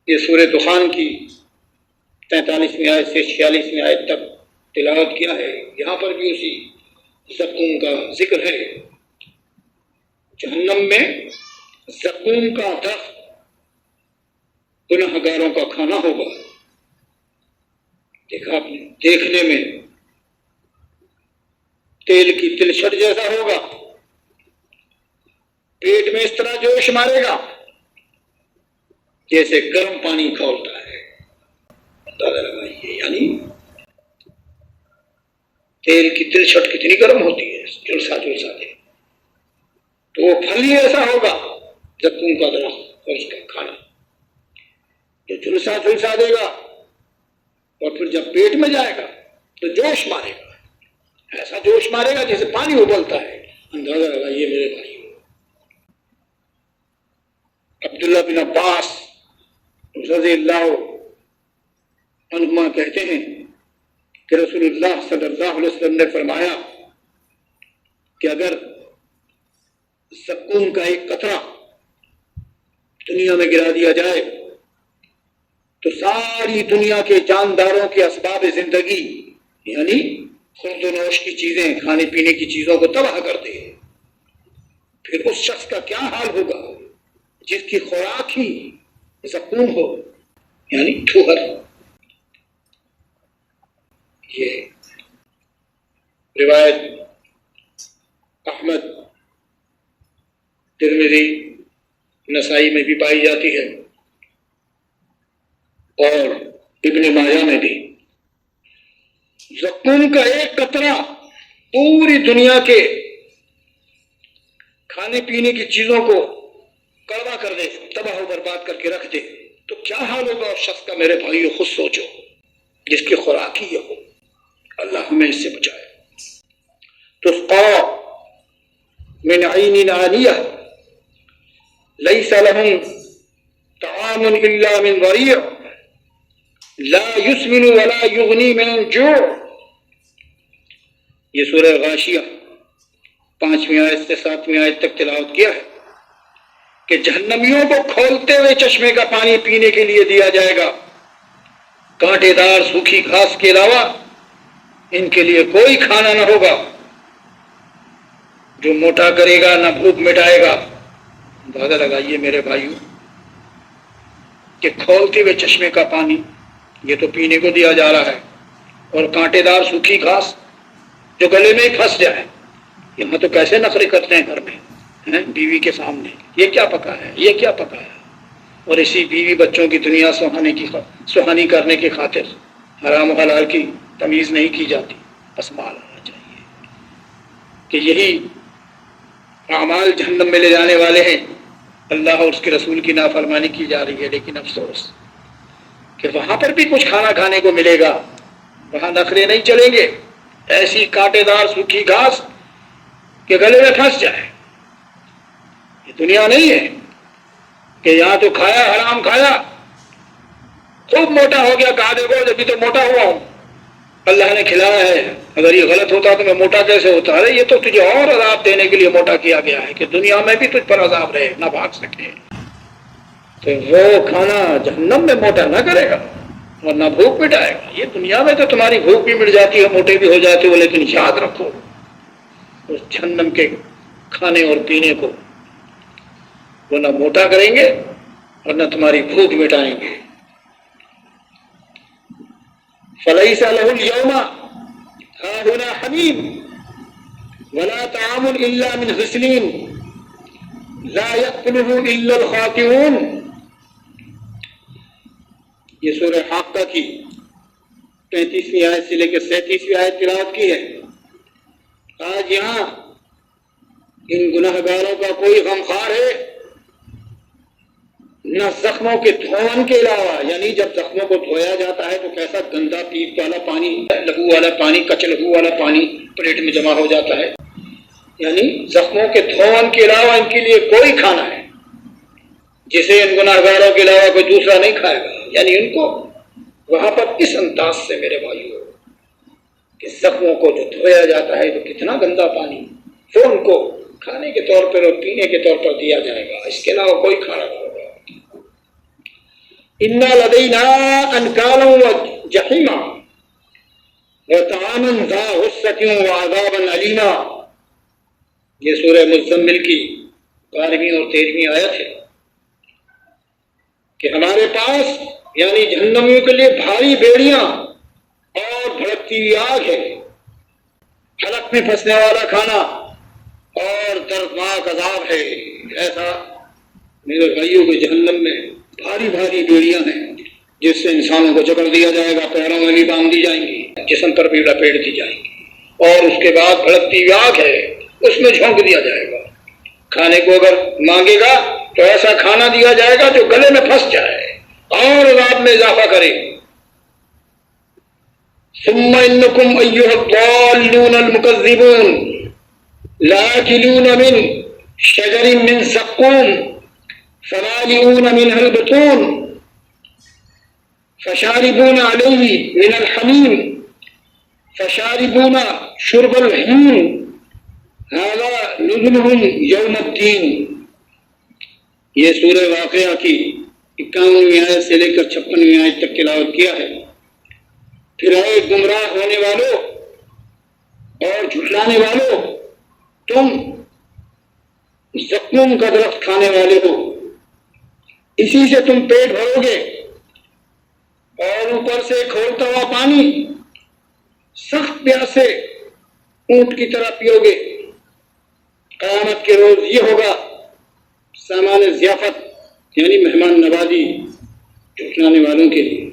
یہ سورہ دخان کی 43ویں آیت سے 46ویں آیت تک تلاوت کیا ہے. یہاں پر بھی اسی زقوم کا ذکر ہے. جہنم میں زقوم کا درخت گناہ گاروں کا کھانا ہوگا. دیکھا آپ نے, دیکھنے میں تیل کی تلچھٹ جیسا ہوگا, پیٹ میں اس طرح جوش مارے گا جیسے گرم پانی کھولتا ہے. یعنی تیل کی تلچھٹ کتنی گرم ہوتی ہے, جلسا جلسا دے. تو وہ پھل ہی ایسا ہوگا زقوم کا درخت اور اس کا کھانا, جو جلسا جلسا دے گا اور پھر جب پیٹ میں جائے گا تو جوش مارے گا, ایسا جوش مارے گا جیسے پانی ابلتا ہے. اندازہ لگائیے میرے بھائی. عبداللہ بن عباس رضی اللہ عنہما کہتے ہیں کہ رسول اللہ صلی اللہ علیہ وسلم نے فرمایا کہ اگر زقوم کا ایک قطرہ دنیا میں گرا دیا جائے تو ساری دنیا کے جانداروں کے اسباب زندگی یعنی خورد و نوش کی چیزیں, کھانے پینے کی چیزوں کو تباہ کر دے. پھر اس شخص کا کیا حال ہوگا جس کی خوراک ہی زقوم ہو یعنی ٹھوہر. یہ روایت احمد, ترمذی, نسائی میں بھی پائی جاتی ہے اور ابن ماجہ میں بھی. زقوم کا ایک قطرہ پوری دنیا کے کھانے پینے کی چیزوں کو کڑوا کر دے, تباہ و برباد کر کے رکھ دے, تو کیا حال ہوگا اس شخص کا میرے بھائیو خود سوچو, جس کی خوراک ہی یہ ہو. اللہ ہمیں اس سے بچائے. تسقى من عين آنية ليس لهم طعام إلا من ضريع لا يسمن ولا يغني من الجوع. یہ سورہ غاشیہ 5ویں آیت سے 7ویں آیت تک تلاوت کیا ہے کہ جہنمیوں کو کھولتے ہوئے چشمے کا پانی پینے کے لیے دیا جائے گا. کانٹے دار سوکھی گھاس کے علاوہ ان کے لیے کوئی کھانا نہ ہوگا جو موٹا کرے گا نہ بھوک مٹائے گا. اندازہ لگائیے میرے بھائیو کہ کھولتے ہوئے چشمے کا پانی یہ تو پینے کو دیا جا رہا ہے, اور کانٹے دار سوکھی گھاس جو گلے میں ہی پھنس جائے. یہاں تو کیسے نخرے کرتے ہیں گھر میں بیوی کے سامنے, یہ کیا پکا ہے, یہ کیا پکا ہے. اور اسی بیوی بچوں کی دنیا سہانی کرنے کی خاطر حرام و حلال کی تمیز نہیں کی جاتی. اسمال آنا چاہیے کہ یہی اعمال جہنم میں لے جانے والے ہیں. اللہ اور اس کے رسول کی نافرمانی کی جا رہی ہے, لیکن افسوس کہ وہاں پر بھی کچھ کھانا کھانے کو ملے گا, وہاں نخرے نہیں چلیں گے. ایسی کانٹے دار سوکھی گھاس کہ گلے میں پھنس جائے. یہ دنیا نہیں ہے کہ یہاں تو کھایا حرام کھایا خوب موٹا ہو گیا, کہا دیکھو جبھی تو موٹا ہوا ہوں, اللہ نے کھلایا ہے, اگر یہ غلط ہوتا تو میں موٹا کیسے ہوتا. ارے یہ تو تجھے اور عذاب دینے کے لیے موٹا کیا گیا ہے کہ دنیا میں بھی تجھ پر عذاب رہے, نہ بھاگ سکے. تو وہ کھانا جہنم میں موٹا نہ کرے گا اور نہ بھوک مٹائے گا. یہ دنیا میں تو تمہاری بھوک بھی مٹ جاتی ہے, موٹے بھی ہو جاتے ہو, لیکن یاد رکھو اس جہنم کے کھانے اور پینے کو وہ نہ موٹا کریں گے اور نہ تمہاری بھوک مٹائیں گے. فَلَيْسَ لَهُ الْيَوْمَ هَاهُنَا حَمِيمٌ وَلَا طَعَامٌ إِلَّا مِنْ غِسْلِينٍ لَا يَأْكُلُهُ إِلَّا الْخَاطِئُونَ. یہ سورہ حاقہ کی 35ویں آیت سے لے کر 37ویں آیت تلاوت کی ہے. آج یہاں ان گناہ گاروں کا کوئی غمخوار ہے نہ زخموں کے دھون کے علاوہ. یعنی جب زخموں کو دھویا جاتا ہے تو کیسا گندا پیپ والا پانی, لہو والا پانی, کچ لہو والا پانی پلیٹ میں جمع ہو جاتا ہے. یعنی زخموں کے دھون کے علاوہ ان کے لیے کوئی کھانا ہے جسے ان گناہ گاروں کے علاوہ کوئی دوسرا نہیں کھائے گا. یعنی ان کو وہاں پر اس انداز سے میرے بھائیو کہ زخموں کو جو دھویا جاتا ہے تو کتنا گندا پانی وہ ان کو کھانے کے طور پر اور پینے کے طور پر دیا جائے گا, اس کے علاوہ کوئی کھانا نہیں ہوگا. انا لدینا انکالا وجحیما وطعاما ذا غصۃ وعذابا علیما. یہ سورہ مزمل کی 12ویں اور 13ویں آیت ہے کہ ہمارے پاس یعنی جہنمیوں کے لیے بھاری بیڑیاں اور بھڑکتی ہوئی آگ ہے، حلق میں پھنسنے والا کھانا اور دردناک عذاب ہے. ایسا میرے بھائیوں کے جہنم میں بھاری بھاری بیڑیاں ہیں جس سے انسانوں کو جکڑ دیا جائے گا، پیروں میں بھی باندھ دی جائیں گی، جسم پر بھی لپیٹ دی جائیں گی، اور اس کے بعد بھڑکتی ہوئی آگ ہے اس میں جھونک دیا جائے گا. کھانے کو اگر مانگے گا تو ایسا کھانا دیا جائے گا جو گلے میں پھنس جائے اور عذاب میں اضافہ کرے. ثم انکم ایھا الضالون المکذبون لاکلون من شجر من زقوم فمالئون منها البطون فشاربون علیہ من الحمیم فشاربون شرب الہیم ھذا نزلهم یوم الدین. یہ سورہ واقعہ کی 51ویں آیت سے لے کر 56ویں آیت تک تلاوت کیا ہے. پھر اے گمراہ ہونے والوں اور جھٹلانے والوں، تم زقوم کا درخت کھانے والے ہو، اسی سے تم پیٹ بھرو گے اور اوپر سے کھولتا ہوا پانی سخت پیاس سے اونٹ کی طرح پیو گے. قیامت کے روز یہ ہوگا سامان ضیافت یعنی مہمان نوازی جھٹلانے والوں کے لیے.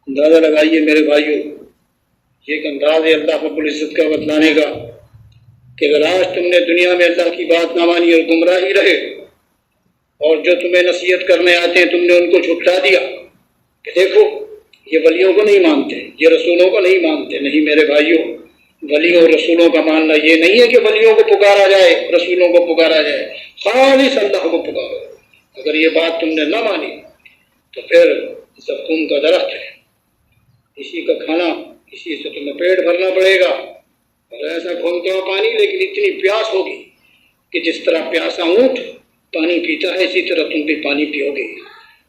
اندازہ لگائیے میرے بھائیوں، یہ ایک انداز ہے اللہ رب العزت کا بتلانے کا کہ اگر آج تم نے دنیا میں اللہ کی بات نہ مانی اور گمراہی رہے اور جو تمہیں نصیحت کرنے آتے ہیں تم نے ان کو جھٹلا دیا کہ دیکھو یہ ولیوں کو نہیں مانتے، یہ رسولوں کو نہیں مانتے. نہیں میرے بھائیوں، ولیوں اور رسولوں کا ماننا یہ نہیں ہے کہ ولیوں کو پکارا جائے رسولوں کو پکارا جائے، خالص اللہ کو پکارو. اگر یہ بات تم نے نہ مانی تو پھر زقوم کا درخت ہے، اسی کا کھانا، اسی سے تمہیں پیٹ بھرنا پڑے گا. اور ایسا کھولتا ہوا پانی، لیکن اتنی پیاس ہوگی کہ جس طرح پیاسا اونٹ پانی پیتا ہے اسی طرح تم بھی پانی پیو گے.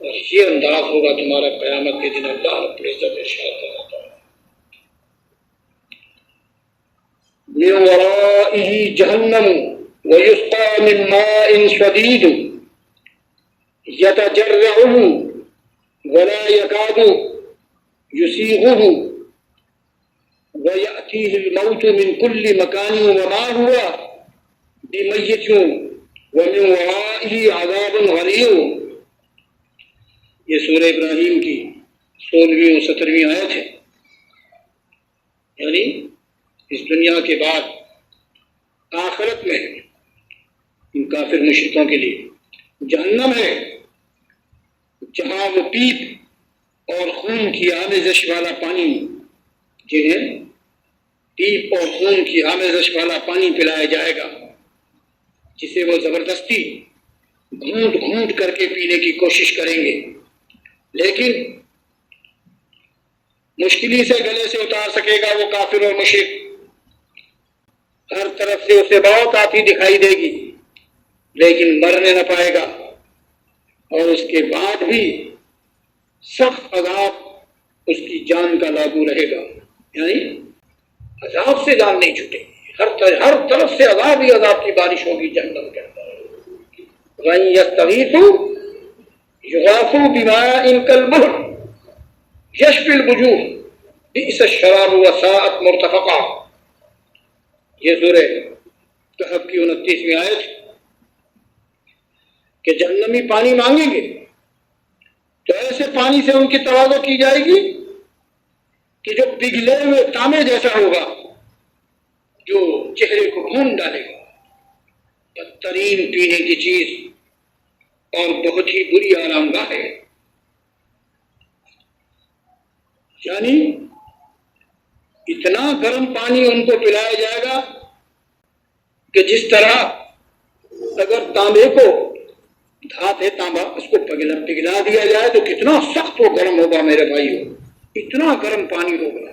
اور یہ انداز ہوگا تمہارا قیامت کے دن. اللہ رب العزت ارشاد کرتا ہے من ورائه جہنم ویسقى من ماء شدید یتجرعه ولا يكاد يسيغه ويأتيه الموت من كل مكان وما هو بميت ومن ورائه عذاب غلیظ. یہ سورہ ابراہیم کی 16ویں اور 17ویں آیت ہے. یعنی اس دنیا کے بعد آخرت میں ان کافر مشرکوں کے لیے جہنم ہے، جہاں وہ پیپ اور خون کی آمیزش والا پانی، جنہیں پیپ اور خون کی آمیزش والا پانی پلایا جائے گا، جسے وہ زبردستی گھونٹ گھونٹ کر کے پینے کی کوشش کریں گے، لیکن مشکلی سے گلے سے اتار سکے گا وہ کافر اور مشرک. ہر طرف سے اسے بہت آتی دکھائی دے گی لیکن مرنے نہ پائے گا، اور اس کے بعد بھی سخت عذاب اس کی جان کا لاگو رہے گا. یعنی عذاب سے جان نہیں چھوٹے گی، ہر طرف سے عذاب ہی عذاب کی بارش ہوگی جہنم کے اندر. وَإِن يَسْتَغِيثُوا يُغَاثُوا بِمَاءٍ كَالْمُهْلِ يَشْفِي الْوُجُوهَ بِئْسَ الشَّرَابُ وَسَاءَتْ مُرْتَفَقًا. یہ سورہ کہف کی 29ویں آیت کہ جہنمی پانی مانگیں گے تو ایسے پانی سے ان کی تواضع کی جائے گی کہ جو پگھلے ہوئے تانبے جیسا ہوگا، جو چہرے کو بھون ڈالے گا. بدترین پینے کی چیز اور بہت ہی بری آرام گاہ ہے. یعنی اتنا گرم پانی ان کو پلایا جائے گا کہ جس طرح اگر تانبے کو، دھات ہے تانبا، اس کو پگھلا دیا جائے تو کتنا سخت و گرم ہوگا میرے بھائیو. اتنا گرم پانی ہوگا،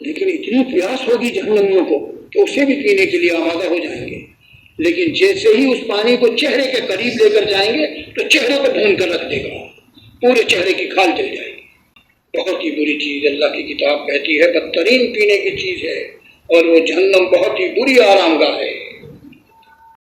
لیکن اتنی پیاس ہوگی جہنمیوں کو کہ اسے بھی پینے کے لیے آمادہ ہو جائیں گے. لیکن جیسے ہی اس پانی کو چہرے کے قریب لے کر جائیں گے تو چہرے کو بھون کر رکھ دے گا، پورے چہرے کی کھال چل جائے گی۔ بہت ہی بری چیز اللہ کی کتاب کہتی ہے بدترین پینے کی چیز ہے، اور وہ جہنم بہت ہی بری آرام گاہ ہے۔